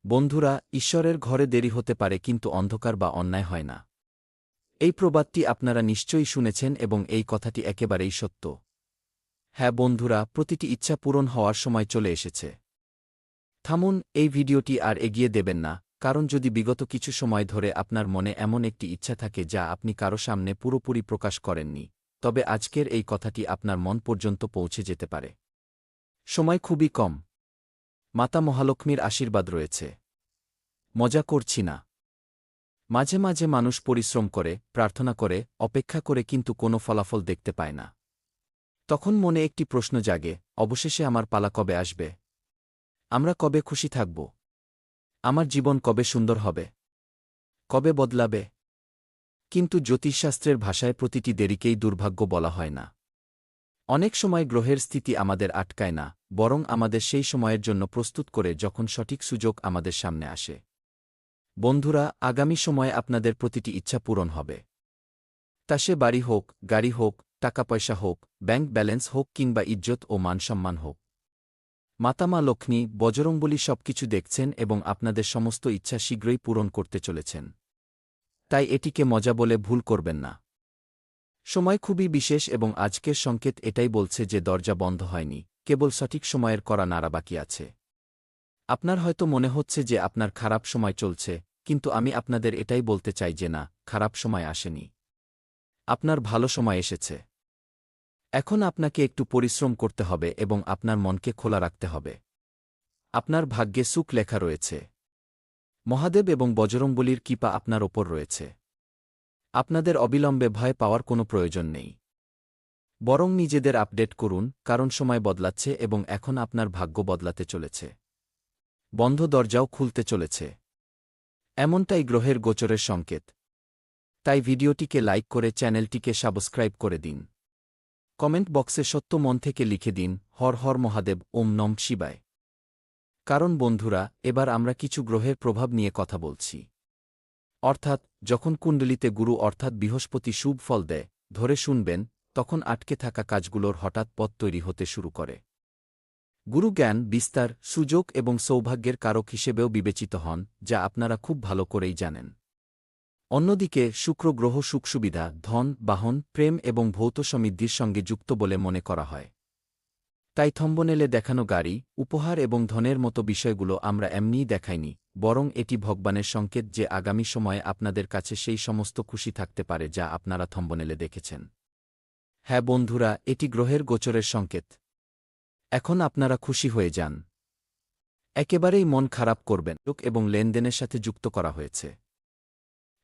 বন্ধুরা, ঈশ্বরের ঘরে দেরি হতে পারে কিন্তু অন্ধকার বা অন্যায় হয় না। এই প্রবাদটি আপনারা নিশ্চয়ই শুনেছেন এবং এই কথাটি একেবারেই সত্য। হ্যাঁ বন্ধুরা, প্রতিটি ইচ্ছা পূরণ হওয়ার সময় চলে এসেছে। থামুন, এই ভিডিওটি আর এগিয়ে দেবেন না, কারণ যদি বিগত কিছু সময় ধরে আপনার মনে এমন একটি ইচ্ছা থাকে যা আপনি কারো সামনে পুরোপুরি প্রকাশ করেননি, তবে আজকের এই কথাটি আপনার মন পর্যন্ত পৌঁছে যেতে পারে। সময় খুবই কম। মাতা মহালক্ষ্মীর আশীর্বাদ রয়েছে। মজা করছি না। মাঝে মাঝে মানুষ পরিশ্রম করে, প্রার্থনা করে, অপেক্ষা করে কিন্তু কোনো ফলাফল দেখতে পায় না। তখন মনে একটি প্রশ্ন জাগে, অবশেষে আমার পালা কবে আসবে? আমরা কবে খুশি থাকব? আমার জীবন কবে সুন্দর হবে? কবে বদলাবে? কিন্তু জ্যোতিষশাস্ত্রের ভাষায় প্রতিটি দেরিকেই দুর্ভাগ্য বলা হয় না। অনেক সময় গ্রহের স্থিতি আমাদের আটকায় না, বরং আমাদের সেই সময়ের জন্য প্রস্তুত করে যখন সঠিক সুযোগ আমাদের সামনে আসে। বন্ধুরা, আগামী সময়ে আপনাদের প্রতিটি ইচ্ছা পূরণ হবে। তা সে বাড়ি হোক, গাড়ি হোক, টাকা পয়সা হোক, ব্যাংক ব্যালেন্স হোক কিংবা ইজ্জত ও মানসম্মান হোক। মাতামা লক্ষ্মী, বজরংবলী সবকিছু দেখছেন এবং আপনাদের সমস্ত ইচ্ছা শীঘ্রই পূরণ করতে চলেছেন। তাই এটিকে মজা বলে ভুল করবেন না। সময় খুবই বিশেষ এবং আজকের সংকেত এটাই বলছে যে দরজা বন্ধ হয়নি, কেবল সঠিক সময়ের করা নাড়া বাকি আছে। আপনার হয়তো মনে হচ্ছে যে আপনার খারাপ সময় চলছে, কিন্তু আমি আপনাদের এটাই বলতে চাই যে না, খারাপ সময় আসেনি। আপনার ভালো সময় এসেছে। এখন আপনাকে একটু পরিশ্রম করতে হবে এবং আপনার মনকে খোলা রাখতে হবে। আপনার ভাগ্যে সুখ লেখা রয়েছে। মহাদেব এবং বজরংবলীর কৃপা আপনার ওপর রয়েছে। আপনাদের অবিলম্বে ভয় পাওয়ার কোনো প্রয়োজন নেই। বরং নিজেদের আপডেট করুন, কারণ সময় বদলাচ্ছে এবং এখন আপনার ভাগ্য বদলাতে চলেছে। বন্ধ দরজাও খুলতে চলেছে। এমনটাই গ্রহের গোচরের সংকেত। তাই ভিডিওটিকে লাইক করে চ্যানেলটিকে সাবস্ক্রাইব করে দিন। কমেন্ট বক্সে সত্য মন থেকে লিখে দিন, হর হর মহাদেব, ওম নম শিবায়। কারণ বন্ধুরা, এবার আমরা কিছু গ্রহের প্রভাব নিয়ে কথা বলছি। অর্থাৎ, যখন কুণ্ডলিতে গুরু অর্থাৎ বৃহস্পতি শুভ ফল দেয়, ধরে শুনবেন, তখন আটকে থাকা কাজগুলোর হঠাৎ পথ তৈরি হতে শুরু করে। গুরু জ্ঞান, বিস্তার, সুযোগ এবং সৌভাগ্যের কারক হিসেবেও বিবেচিত হন, যা আপনারা খুব ভালো করেই জানেন। অন্যদিকে শুক্র গ্রহ সুখসুবিধা, ধন, বাহন, প্রেম এবং ভৌত সমৃদ্ধির সঙ্গে যুক্ত বলে মনে করা হয়। তাই থম্বনেলে দেখানো গাড়ি, উপহার এবং ধনের মতো বিষয়গুলো আমরা এমনিই দেখাইনি, বরং এটি ভগবানের সংকেত যে আগামী সময়ে আপনাদের কাছে সেই সমস্ত খুশি থাকতে পারে যা আপনারা থম্বনেলে দেখেছেন। হ্যাঁ বন্ধুরা, এটি গ্রহের গোচরের সংকেত। এখন আপনারা খুশি হয়ে যান। একেবারেই মন খারাপ করবেন এবং লেনদেনের সাথে যুক্ত করা হয়েছে।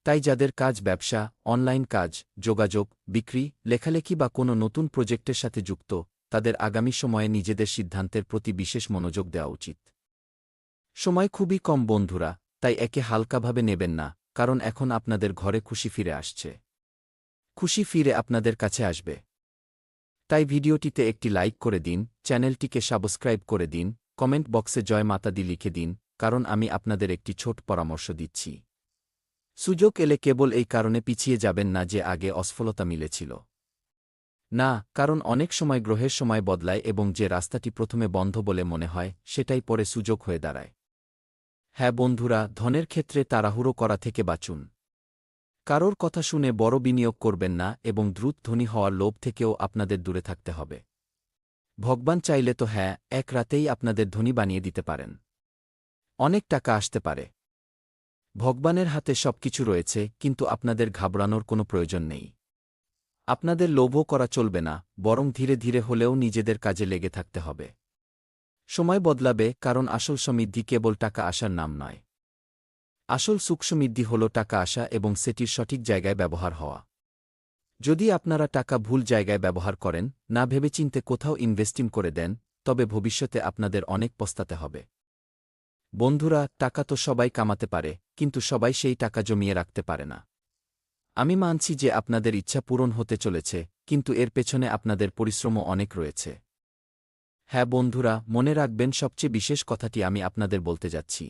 তাই যাদের কাজ ব্যবসা, অনলাইন কাজ, যোগাযোগ, বিক্রি, লেখালেখি বা কোনো নতুন প্রজেক্টের সাথে যুক্ত, তাদের আগামী সময়ে নিজেদের সিদ্ধান্তের প্রতি বিশেষ মনোযোগ দেওয়া উচিত। সময় খুবই কম বন্ধুরা, তাই একে হালকাভাবে নেবেন না, কারণ এখন আপনাদের ঘরে খুশি ফিরে আসছে। খুশি ফিরে আপনাদের কাছে আসবে। তাই ভিডিওটিতে একটি লাইক করে দিন, চ্যানেলটিকে সাবস্ক্রাইব করে দিন, কমেন্ট বক্সে জয় মাতা দি লিখে দিন, কারণ আমি আপনাদের একটি ছোট পরামর্শ দিচ্ছি। সুযোগ এলে কেবল এই কারণে পিছিয়ে যাবেন না যে আগে অসফলতা মিলেছিল। না, কারণ অনেক সময় গ্রহের সময় বদলায় এবং যে রাস্তাটি প্রথমে বন্ধ বলে মনে হয়, সেটাই পরে সুযোগ হয়ে দাঁড়ায়। হ্যাঁ বন্ধুরা, ধনের ক্ষেত্রে তাড়াহুড়ো করা থেকে বাঁচুন। কারোর কথা শুনে বড় বিনিয়োগ করবেন না এবং দ্রুত ধনী হওয়ার লোভ থেকেও আপনাদের দূরে থাকতে হবে। ভগবান চাইলে তো হ্যাঁ, এক রাতেই আপনাদের ধনী বানিয়ে দিতে পারেন। অনেক টাকা আসতে পারে। ভগবানের হাতে সবকিছু রয়েছে, কিন্তু আপনাদের ঘাবড়ানোর কোনো প্রয়োজন নেই। আপনাদের লোভও করা চলবে না, বরং ধীরে ধীরে হলেও নিজেদের কাজে লেগে থাকতে হবে। সময় বদলাবে, কারণ আসল সমৃদ্ধি কেবল টাকা আসার নাম নয়। আসল সুখ সমৃদ্ধি হল টাকা আসা এবং সেটির সঠিক জায়গায় ব্যবহার হওয়া। যদি আপনারা টাকা ভুল জায়গায় ব্যবহার করেন, না ভেবেচিন্তে কোথাও ইনভেস্টিং করে দেন, তবে ভবিষ্যতে আপনাদের অনেক পস্তাতে হবে। বন্ধুরা, টাকা তো সবাই কামাতে পারে, কিন্তু সবাই সেই টাকা জমিয়ে রাখতে পারে না। আমি মানছি যে আপনাদের ইচ্ছা পূরণ হতে চলেছে, কিন্তু এর পেছনে আপনাদের পরিশ্রমও অনেক রয়েছে। হ্যাঁ বন্ধুরা, মনে রাখবেন সবচেয়ে বিশেষ কথাটি আমি আপনাদের বলতে যাচ্ছি।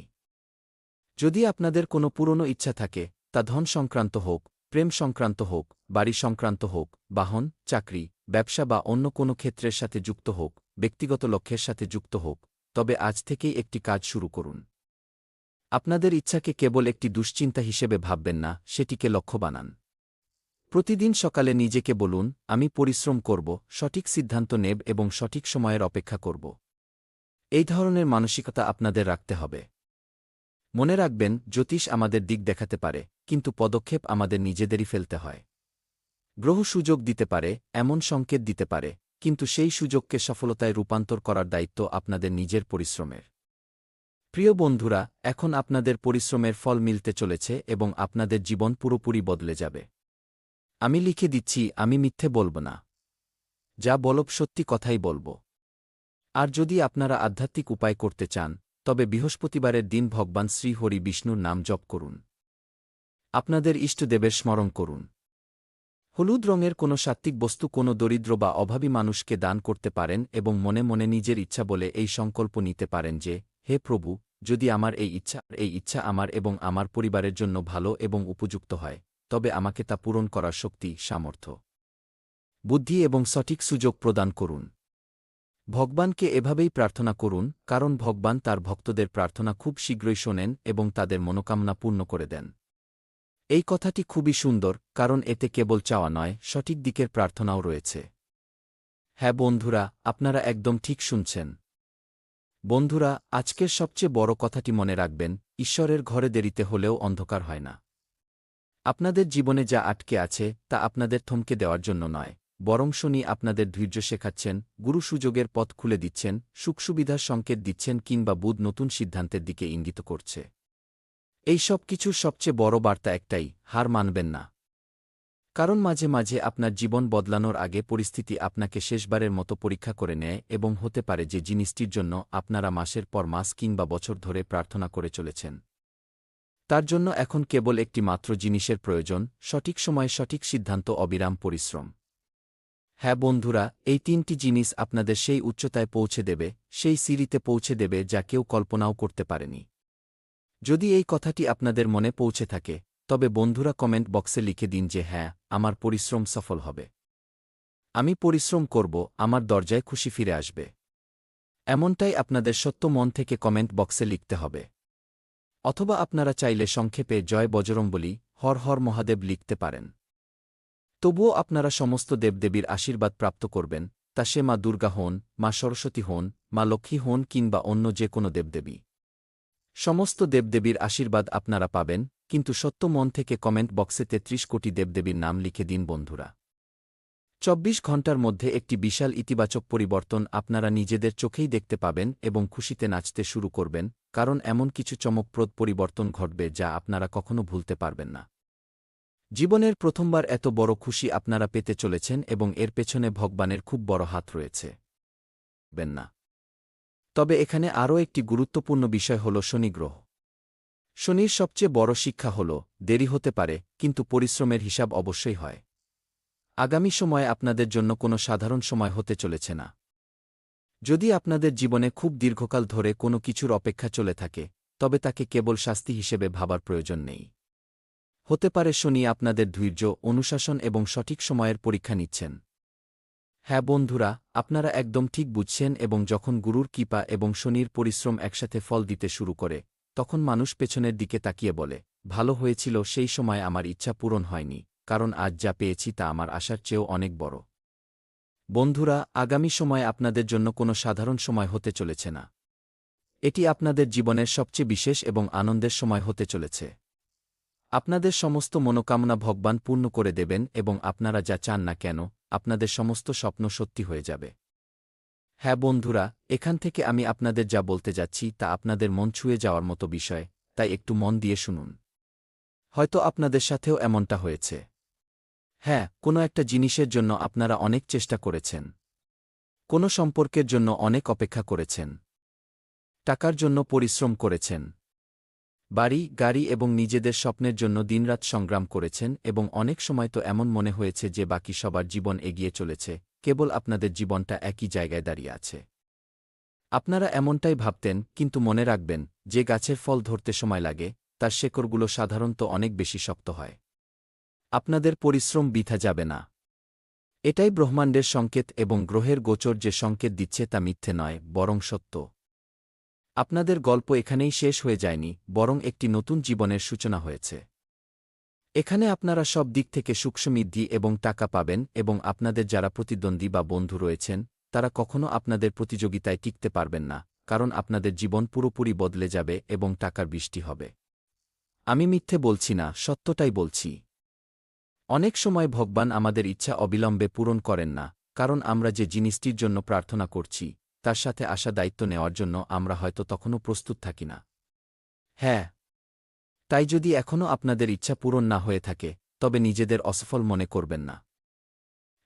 যদি আপনাদের কোনো পুরনো ইচ্ছা থাকে, তা ধন সংক্রান্ত হোক, প্রেম সংক্রান্ত হোক, বাড়ি সংক্রান্ত হোক, বাহন, চাকরি, ব্যবসা বা অন্য কোনো ক্ষেত্রের সাথে যুক্ত হোক, ব্যক্তিগত লক্ষ্যের সাথে যুক্ত হোক, তবে আজ থেকেই একটি কাজ শুরু করুন। আপনাদের ইচ্ছাকে কেবল একটি দুশ্চিন্তা হিসেবে ভাববেন না, সেটিকে লক্ষ্য বানান। প্রতিদিন সকালে নিজেকে বলুন, আমি পরিশ্রম করব, সঠিক সিদ্ধান্ত নেব এবং সঠিক সময়ের অপেক্ষা করব। এই ধরনের মানসিকতা আপনাদের রাখতে হবে। মনে রাখবেন, জ্যোতিষ আমাদের দিক দেখাতে পারে, কিন্তু পদক্ষেপ আমাদের নিজেদেরই ফেলতে হয়। গ্রহ সুযোগ দিতে পারে, এমন সংকেত দিতে পারে, কিন্তু সেই সুযোগকে সফলতায় রূপান্তর করার দায়িত্ব আপনাদের নিজের পরিশ্রমের। প্রিয় বন্ধুরা, এখন আপনাদের পরিশ্রমের ফল মিলতে চলেছে এবং আপনাদের জীবন পুরোপুরি বদলে যাবে। আমি লিখে দিচ্ছি, আমি মিথ্যে বলব না। যা বলব সত্যি কথাই বলব। আর যদি আপনারা আধ্যাত্মিক উপায় করতে চান, তবে বৃহস্পতিবারের দিন ভগবান শ্রী হরি বিষ্ণুর নাম জপ করুন। আপনাদের ইষ্টদেবের স্মরণ করুন। হলুদ রঙের কোনো সাত্ত্বিক বস্তু কোনো দরিদ্র বা অভাবী মানুষকে দান করতে পারেন এবং মনে মনে নিজের ইচ্ছা বলে এই সংকল্প নিতে পারেন যে, হে প্রভু, যদি আমার এই ইচ্ছা আমার এবং আমার পরিবারের জন্য ভালো এবং উপযুক্ত হয়, তবে আমাকে তা পূরণ করার শক্তি, সামর্থ্য, বুদ্ধি এবং সঠিক সুযোগ প্রদান করুন। ভগবানকে এভাবেই প্রার্থনা করুন, কারণ ভগবান তার ভক্তদের প্রার্থনা খুব শীঘ্রই শোনেন এবং তাদের মনোকামনা পূর্ণ করে দেন। এই কথাটি খুবই সুন্দর, কারণ এতে কেবল চাওয়া নয়, সঠিক দিকের প্রার্থনাও রয়েছে। হ্যাঁ বন্ধুরা, আপনারা একদম ঠিক শুনছেন। বন্ধুরা, আজকের সবচেয়ে বড় কথাটি মনে রাখবেন, ঈশ্বরের ঘরে দেরিতে হলেও অন্ধকার হয় না। আপনাদের জীবনে যা আটকে আছে, তা আপনাদের থমকে দেওয়ার জন্য নয়, বরং শনি আপনাদের ধৈর্য শেখাচ্ছেন, গুরু সুযোগের পথ খুলে দিচ্ছেন, সুখসুবিধার সংকেত দিচ্ছেন কিংবা বুধ নতুন সিদ্ধান্তের দিকে ইঙ্গিত করছে। এই সব কিছুর সবচেয়ে বড় বার্তা একটাই, হার মানবেন না। কারণ মাঝে মাঝে আপনার জীবন বদলানোর আগে পরিস্থিতি আপনাকে শেষবারের মতো পরীক্ষা করে নেয় এবং হতে পারে যে জিনিসটির জন্য আপনারা মাসের পর মাস কিংবা বছর ধরে প্রার্থনা করে চলেছেন, তার জন্য এখন কেবল একটি মাত্র জিনিসের প্রয়োজন, সঠিক সময়ে সঠিক সিদ্ধান্ত, অবিরাম পরিশ্রম। হ্যাঁ বন্ধুরা, এই তিনটি জিনিস আপনাদের সেই উচ্চতায় পৌঁছে দেবে, সেই সিঁড়িতে পৌঁছে দেবে যা কেউ কল্পনাও করতে পারেনি। যদি এই কথাটি আপনাদের মনে পৌঁছে থাকে, তবে বন্ধুরা কমেন্ট বক্সে লিখে দিন যে হ্যাঁ, আমার পরিশ্রম সফল হবে। আমি পরিশ্রম করব, আমার দরজায় খুশি ফিরে আসবে। এমনটাই আপনাদের সত্য মন থেকে কমেন্ট বক্সে লিখতে হবে। অথবা আপনারা চাইলে সংক্ষেপে জয় বজরংবলী, হর হর মহাদেব লিখতে পারেন। তবুও আপনারা সমস্ত দেবদেবীর আশীর্বাদ প্রাপ্ত করবেন, তা সে মা দুর্গা হন, মা সরস্বতী হন, মা লক্ষ্মী হন কিংবা অন্য যে কোনো দেবদেবী। সমস্ত দেবদেবীর আশীর্বাদ আপনারা পাবেন, কিন্তু সত্য মন থেকে কমেন্ট বক্সে ৩৩ কোটি দেবদেবীর নাম লিখে দিন বন্ধুরা। ২৪ ঘণ্টার মধ্যে একটি বিশাল ইতিবাচক পরিবর্তন আপনারা নিজেদের চোখেই দেখতে পাবেন এবং খুশিতে নাচতে শুরু করবেন, কারণ এমন কিছু চমকপ্রদ পরিবর্তন ঘটবে যা আপনারা কখনো ভুলতে পারবেন না। জীবনের প্রথমবার এত বড় খুশি আপনারা পেতে চলেছেন এবং এর পেছনে ভগবানের খুব বড় হাত রয়েছে। না, তবে এখানে আরও একটি গুরুত্বপূর্ণ বিষয় হল শনি গ্রহ। শনির সবচেয়ে বড় শিক্ষা হল, দেরি হতে পারে, কিন্তু পরিশ্রমের হিসাব অবশ্যই হয়। আগামী সময়ে আপনাদের জন্য কোনো সাধারণ সময় হতে চলেছে না। যদি আপনাদের জীবনে খুব দীর্ঘকাল ধরে কোনো কিছুর অপেক্ষা চলে থাকে, তবে তাকে কেবল শাস্তি হিসেবে ভাবার প্রয়োজন নেই। হতে পারে শনি আপনাদের ধৈর্য, অনুশাসন এবং সঠিক সময়ের পরীক্ষা নিচ্ছেন। হ্যাঁ বন্ধুরা, আপনারা একদম ঠিক বুঝছেন এবং যখন গুরুর কৃপা এবং শনির পরিশ্রম একসাথে ফল দিতে শুরু করে, তখন মানুষ পেছনের দিকে তাকিয়ে বলে, ভালো হয়েছিল সেই সময় আমার ইচ্ছা পূরণ হয়নি, কারণ আজ যা পেয়েছি তা আমার আশার চেয়েও অনেক বড়। বন্ধুরা, আগামী সময় আপনাদের জন্য কোনো সাধারণ সময় হতে চলেছে না। এটি আপনাদের জীবনের সবচেয়ে বিশেষ এবং আনন্দের সময় হতে চলেছে। আপনাদের সমস্ত মনোকামনা ভগবান পূর্ণ করে দেবেন এবং আপনারা যা চান না কেন, আপনাদের সমস্ত স্বপ্ন সত্যি হয়ে যাবে। হ্যাঁ বন্ধুরা, এখান থেকে আমি আপনাদের যা বলতে যাচ্ছি তা আপনাদের মন ছুঁয়ে যাওয়ার মতো বিষয়, তাই একটু মন দিয়ে শুনুন। হয়তো আপনাদের সাথেও এমনটা হয়েছে। হ্যাঁ, কোনো একটা জিনিসের জন্য আপনারা অনেক চেষ্টা করেছেন। কোনো সম্পর্কের জন্য অনেক অপেক্ষা করেছেন। টাকার জন্য পরিশ্রম করেছেন। বাড়ি, গাড়ি এবং নিজেদের স্বপ্নের জন্য দিনরাত সংগ্রাম করেছেন এবং অনেক সময় তো এমন মনে হয়েছে যে বাকি সবার জীবন এগিয়ে চলেছে, কেবল আপনাদের জীবনটা একই জায়গায় দাঁড়িয়ে আছে। আপনারা এমনটাই ভাবতেন, কিন্তু মনে রাখবেন, যে গাছের ফল ধরতে সময় লাগে, তার শেকড়গুলো সাধারণত অনেক বেশি শক্ত হয়। আপনাদের পরিশ্রম বৃথা যাবে না। এটাই ব্রহ্মাণ্ডের সংকেত এবং গ্রহের গোচর যে সংকেত দিচ্ছে তা মিথ্যে নয়, বরং সত্য। আপনাদের গল্প এখানেই শেষ হয়ে যায়নি, বরং একটি নতুন জীবনের সূচনা হয়েছে। এখানে আপনারা সব দিক থেকে সুখ সমৃদ্ধি এবং টাকা পাবেন এবং আপনাদের যারা প্রতিদ্বন্দ্বী বা বন্ধু রয়েছেন, তারা কখনো আপনাদের প্রতিযোগিতায় টিকতে পারবেন না, কারণ আপনাদের জীবন পুরোপুরি বদলে যাবে এবং টাকার বৃষ্টি হবে। আমি মিথ্যে বলছি না, সত্যটাই বলছি। অনেক সময় ভগবান আমাদের ইচ্ছা অবিলম্বে পূরণ করেন না, কারণ আমরা যে জিনিসটির জন্য প্রার্থনা করছি, তার সাথে আসা দায়িত্ব নেওয়ার জন্য আমরা হয়তো তখনও প্রস্তুত থাকি না। হ্যাঁ, তাই যদি এখনও আপনাদের ইচ্ছা পূরণ না হয়ে থাকে, তবে নিজেদের অসফল মনে করবেন না।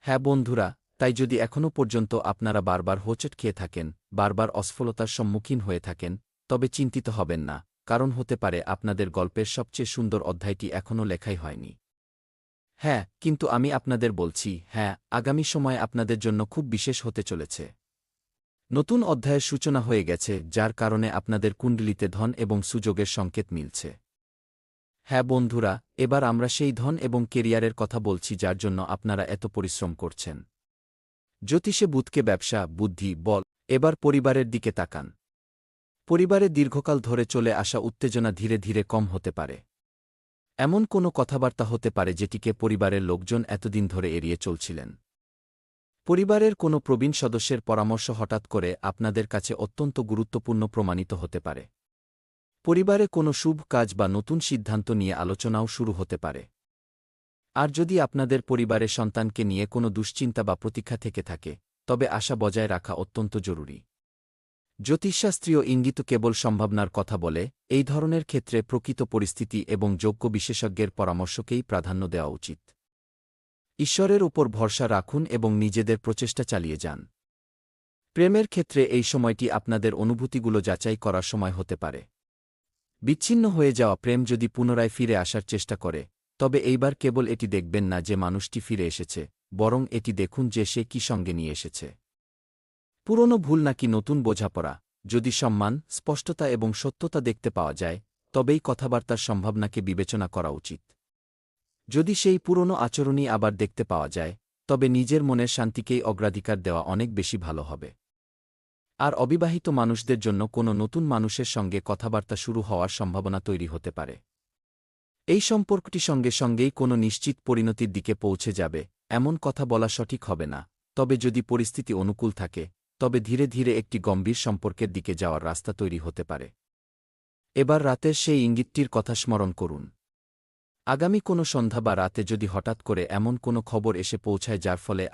হ্যাঁ বন্ধুরা, তাই যদি এখনও পর্যন্ত আপনারা বারবার হোঁচট খেয়ে থাকেন, বারবার অসফলতার সম্মুখীন হয়ে থাকেন, তবে চিন্তিত হবেন না, কারণ হতে পারে আপনাদের গল্পের সবচেয়ে সুন্দর অধ্যায়টি এখনও লেখাই হয়নি। হ্যাঁ, কিন্তু আমি আপনাদের বলছি, হ্যাঁ, আগামী সময় আপনাদের জন্য খুব বিশেষ হতে চলেছে। নতুন অধ্যায়ের সূচনা হয়ে গেছে, যার কারণে আপনাদের কুণ্ডলিতে ধন এবং সুযোগের সংকেত মিলছে। হ্যাঁ বন্ধুরা, এবার আমরা সেই ধন এবং কেরিয়ারের কথা বলছি যার জন্য আপনারা এত পরিশ্রম করছেন। জ্যোতিষে বুধকে ব্যবসা, বুদ্ধি, বল। এবার পরিবারের দিকে তাকান। পরিবারে দীর্ঘকাল ধরে চলে আসা উত্তেজনা ধীরে ধীরে কম হতে পারে। এমন কোনো কথাবার্তা হতে পারে যেটিকে পরিবারের লোকজন এতদিন ধরে এড়িয়ে চলছিলেন। পরিবারের কোনো প্রবীণ সদস্যের পরামর্শ হঠাৎ করে আপনাদের কাছে অত্যন্ত গুরুত্বপূর্ণ প্রমাণিত হতে পারে। পরিবারে কোনো শুভ কাজ বা নতুন সিদ্ধান্ত নিয়ে আলোচনাও শুরু হতে পারে। আর যদি আপনাদের পরিবারে সন্তানকে নিয়ে কোনো দুশ্চিন্তা বা প্রতীক্ষা থেকে থাকে, তবে আশা বজায় রাখা অত্যন্ত জরুরি। জ্যোতিষশাস্ত্রীয় ইঙ্গিত কেবল সম্ভাবনার কথা বলে, এই ধরনের ক্ষেত্রে প্রকৃত পরিস্থিতি এবং যোগ্য বিশেষজ্ঞের পরামর্শকেই প্রাধান্য দেওয়া উচিত। ঈশ্বরের উপর ভরসা রাখুন এবং নিজেদের প্রচেষ্টা চালিয়ে যান। প্রেমের ক্ষেত্রে এই সময়টি আপনাদের অনুভূতিগুলো যাচাই করার সময় হতে পারে। বিচ্ছিন্ন হয়ে যাওয়া প্রেম যদি পুনরায় ফিরে আসার চেষ্টা করে, তবে এইবার কেবল এটি দেখবেন না যে মানুষটি ফিরে এসেছে, বরং এটি দেখুন যে সে কি সঙ্গে নিয়ে এসেছে। পুরনো ভুল নাকি নতুন বোঝাপড়া, যদি সম্মান, স্পষ্টতা এবং সত্যতা দেখতে পাওয়া যায়, তবেই কথাবার্তার সম্ভাবনাকে বিবেচনা করা উচিত। যদি সেই পুরনো আচরণই আবার দেখতে পাওয়া যায়, তবে নিজের মনের শান্তিকেই অগ্রাধিকার দেওয়া অনেক বেশি ভালো হবে। আর অবিবাহিত মানুষদের জন্য কোনো নতুন মানুষের সঙ্গে কথাবার্তা শুরু হওয়ার সম্ভাবনা তৈরি হতে পারে। এই সম্পর্কটি সঙ্গে সঙ্গেই কোনো নিশ্চিত পরিণতির দিকে পৌঁছে যাবে, এমন কথা বলা সঠিক হবে না, তবে যদি পরিস্থিতি অনুকূল থাকে, তবে ধীরে ধীরে একটি গম্ভীর সম্পর্কের দিকে যাওয়ার রাস্তা তৈরি হতে পারে। এবার রাতের সেই ইঙ্গিতটির কথা স্মরণ করুন। আগামী কোনো সন্ধ্যা বা রাতে যদি হঠাৎ করে এমন কোনো খবর এসে পৌঁছায় যার ফলে